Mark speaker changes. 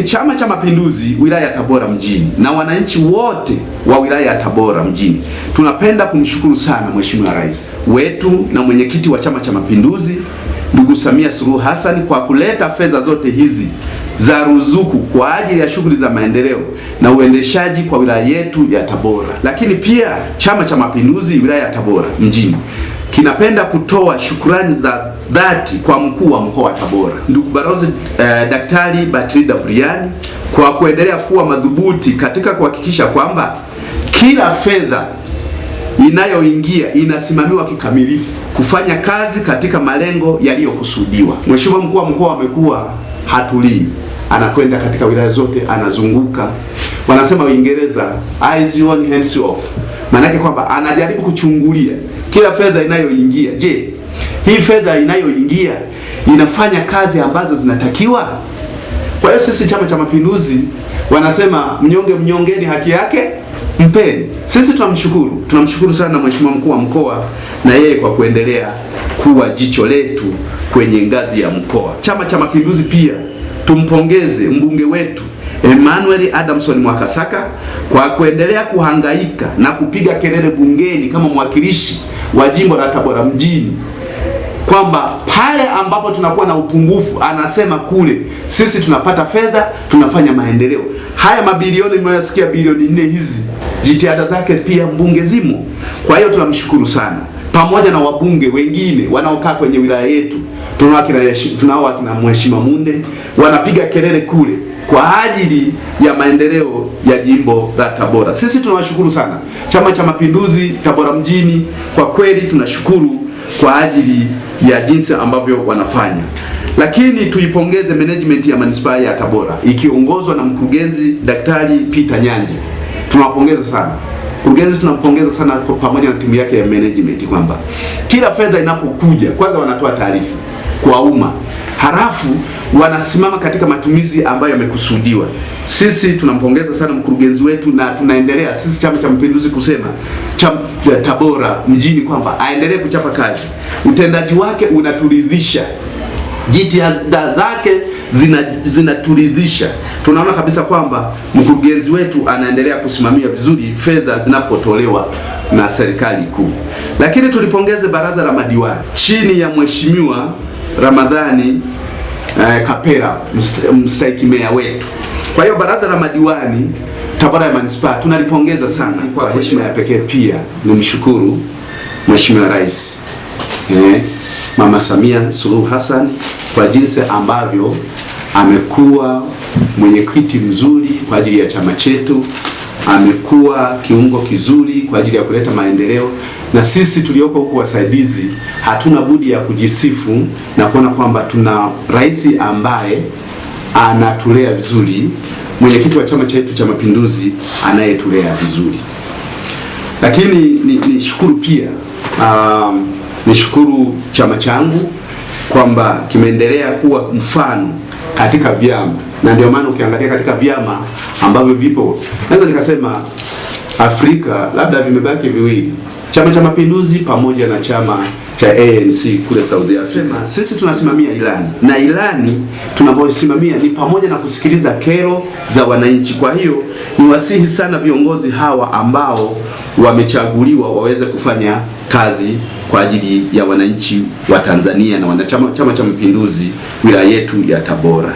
Speaker 1: Lakini Chama cha Mapinduzi wilaya ya Tabora mjini na wananchi wote wa wilaya ya Tabora mjini tunapenda kumshukuru sana Mheshimiwa Rais wetu na mwenyekiti wa Chama cha Mapinduzi ndugu Samia Suluhu Hassan kwa kuleta fedha zote hizi za ruzuku kwa ajili ya shughuli za maendeleo na uendeshaji kwa wilaya yetu ya Tabora. Lakini pia Chama cha Mapinduzi wilaya ya Tabora mjini kinapenda kutoa shukrani za dhati kwa mkuu wa mkoa wa Tabora ndugu Balozi Daktari Batrida Briani kwa kuendelea kuwa madhubuti katika kuhakikisha kwamba kila fedha inayoingia inasimamiwa kikamilifu kufanya kazi katika malengo yaliyokusudiwa. Mheshimiwa mkuu wa mkoa amekuwa hatulii, anakwenda katika wilaya zote, anazunguka. Wanasema Uingereza eyes on hands off. Maana yake kwamba anajaribu kuchungulia kila fedha inayoingia. Je, hii fedha inayoingia inafanya kazi ambazo zinatakiwa? Kwa hiyo sisi Chama cha Mapinduzi wanasema mnyonge mnyongeni, haki yake mpeni. Sisi tunamshukuru sana Mheshimiwa mkuu wa mkoa na yeye kwa kuendelea kuwa jicho letu kwenye ngazi ya mkoa. Chama cha Mapinduzi pia tumpongeze mbunge wetu Emmanuel Adamson Mwakasaka kwa kuendelea kuhangaika na kupiga kelele bungeni kama mwakilishi wa jimbo la Tabora mjini kwamba pale ambapo tunakuwa na upungufu anasema kule sisi tunapata fedha, tunafanya maendeleo. Haya mabilioni mnayosikia bilioni 4 hizi, jitihada zake pia mbunge zimo. Kwa hiyo tunamshukuru sana, pamoja na wabunge wengine wanaokaa kwenye wilaya yetu. Tunao akina Mheshimiwa Munde wanapiga kelele kule kwa ajili ya maendeleo ya jimbo la Tabora. Sisi tunawashukuru sana Chama cha Mapinduzi Tabora mjini, kwa kweli tunashukuru kwa ajili ya jinsi ambavyo wanafanya. Lakini tuipongeze management ya manispaa ya Tabora ikiongozwa na mkurugenzi Daktari Peter Nyanje. Tunawapongeza sana. Mkurugenzi tunampongeza sana pamoja na timu yake ya management kwamba kila fedha inapokuja kwanza wanatoa taarifa kwa umma, halafu wanasimama katika matumizi ambayo yamekusudiwa. Sisi tunampongeza sana mkurugenzi wetu na tunaendelea sisi Chama cha Mapinduzi kusema Chama cha Tabora mjini kwamba aendelee kuchapa kazi. Utendaji wake unaturidhisha. Jitihada zake zinaturidhisha. Tunaona kabisa kwamba mkurugenzi wetu anaendelea kusimamia vizuri fedha zinapotolewa na serikali kuu. Lakini tulipongeze baraza la madiwani chini ya Mheshimiwa Ramadhani Kapera, mstahiki meya wetu. Kwa hiyo baraza la madiwani Tabora ya manispaa tunalipongeza sana. Kwa heshima ya pekee pia nimshukuru Mheshimiwa Rais Mama Samia Suluhu Hassan kwa jinsi ambavyo amekuwa mwenyekiti mzuri kwa ajili ya chama chetu, amekuwa kiungo kizuri kwa ajili ya kuleta maendeleo, na sisi tulioko huku wasaidizi hatuna budi ya kujisifu na kuona kwamba tuna rais ambaye anatulea vizuri, mwenyekiti wa chama chetu cha Mapinduzi anayetulea vizuri. Lakini nishukuru pia nishukuru chama changu kwamba kimeendelea kuwa mfano katika vyama, na ndio maana ukiangalia katika vyama ambavyo vipo, naweza nikasema Afrika labda vimebaki viwili, Chama cha Mapinduzi pamoja na chama cha ANC kule South Africa. Sisi tunasimamia ilani, na ilani tunaposimamia ni pamoja na kusikiliza kero za wananchi. Kwa hiyo niwasihi sana viongozi hawa ambao wamechaguliwa waweze kufanya kazi kwa ajili ya wananchi wa Tanzania na wanachama Chama cha Mapinduzi wilaya yetu ya Tabora.